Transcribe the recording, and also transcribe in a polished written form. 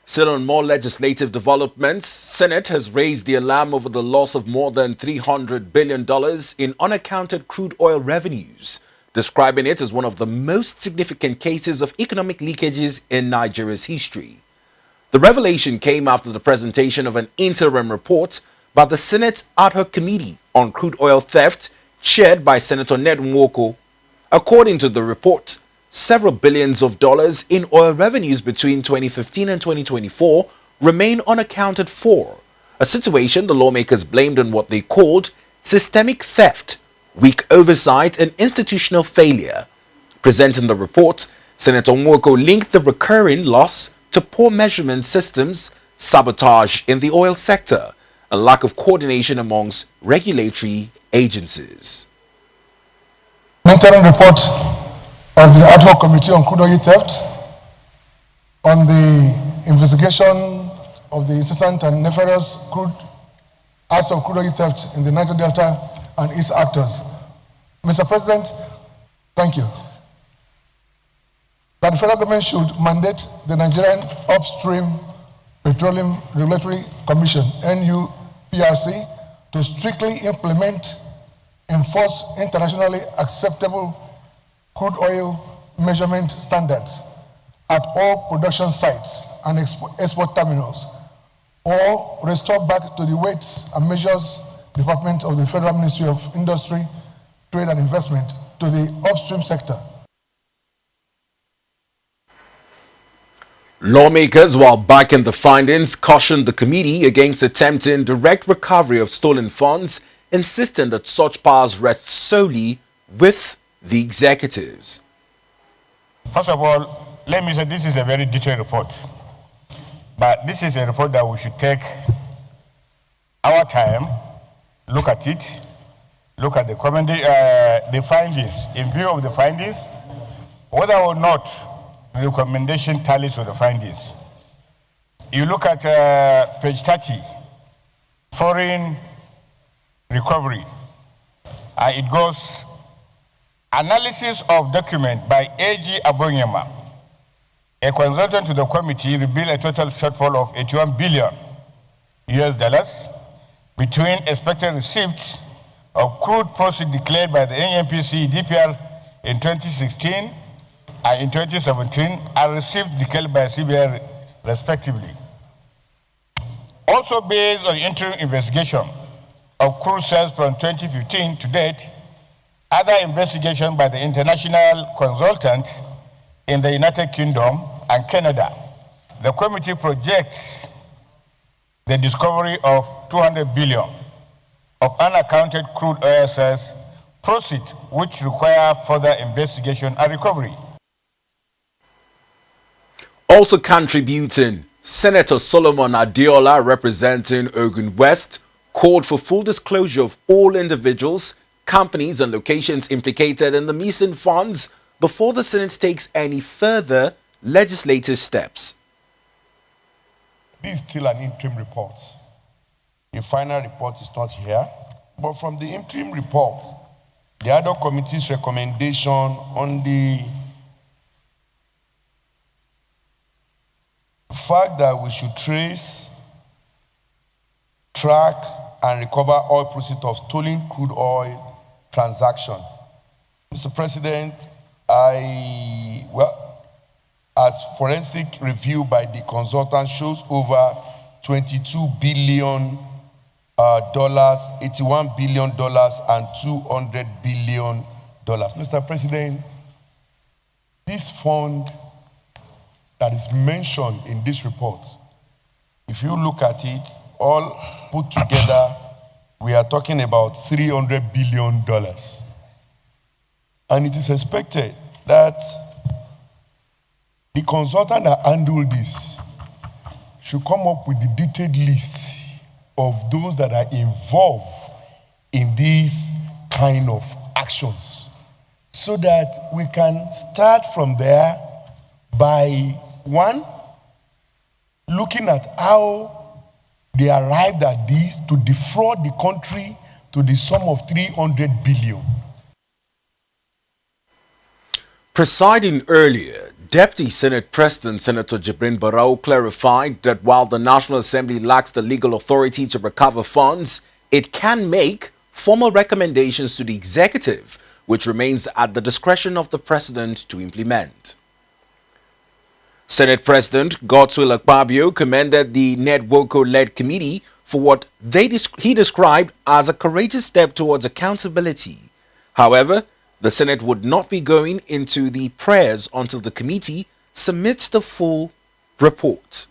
Still on more legislative developments, Senate has raised the alarm over the loss of more than $300 billion in unaccounted crude oil revenues, describing it as one of the most significant cases of economic leakages in Nigeria's history. The revelation came after the presentation of an interim report by the Senate's ad hoc committee on crude oil theft, chaired by Senator Ned Nwoko. According to the report, several billions of dollars in oil revenues between 2015 and 2024 remain unaccounted for, a situation the lawmakers blamed on what they called systemic theft, weak oversight, and institutional failure. Presenting the report, Senator Nwoko linked the recurring loss to poor measurement systems, sabotage in the oil sector, and lack of coordination amongst regulatory agencies. Interim report of the ad hoc committee on crude oil theft, on the investigation of the incessant and nefarious acts of crude oil theft in the Niger Delta and its actors. Mr. President, thank you. That the federal government should mandate the Nigerian Upstream Petroleum Regulatory Commission, NUPRC, to strictly implement, enforce internationally acceptable crude oil measurement standards at all production sites and export terminals, or restore back to the Weights and Measures Department of the Federal Ministry of Industry, Trade and Investment to the upstream sector. Lawmakers, while backing the findings, cautioned the committee against attempting direct recovery of stolen funds, insisting that such powers rest solely with the executives. First of all, let me say this is a very detailed report. But this is a report that we should take our time, look at it, look at the findings. In view of the findings, whether or not the recommendation tallies with the findings. You look at page 30, foreign recovery. It goes, analysis of document by A.G. Abonyama, a consultant to the committee, revealed a total shortfall of 81 billion US dollars between expected receipts of crude proceeds declared by the NNPC DPR in 2016 and in 2017, and receipts declared by CBI respectively. Also based on interim investigation of crude sales from 2015 to date, other investigation by the international consultant in the United Kingdom and Canada, the committee projects the discovery of 200 billion of unaccounted crude oil sales proceeds, which require further investigation and recovery. Also contributing, Senator Solomon Adiola, representing Ogun West, called for full disclosure of all individuals, companies, and locations implicated in the missing funds before the Senate takes any further legislative steps. This is still an interim report. The final report is not here, but from the interim report, the ad hoc committee's recommendation on the fact that we should trace, track, and recover all proceeds of stolen crude oil transaction. Mr. President, as forensic review by the consultant shows over $22 billion, $81 billion, and $200 billion. Mr. President, this fund that is mentioned in this report, if you look at it, all put together, we are talking about $300 billion. And it is expected that the consultant that handled this should come up with the detailed list of those that are involved in these kind of actions, so that we can start from there by one, looking at how they arrived at this to defraud the country to the sum of 300 billion. Presiding earlier, Deputy Senate President Senator Jibrin Barau clarified that while the National Assembly lacks the legal authority to recover funds, it can make formal recommendations to the executive, which remains at the discretion of the president to implement. Senate President Godswill Akpabio commended the NEDWOCO-led committee for what he described as a courageous step towards accountability. However, the Senate would not be going into the prayers until the committee submits the full report.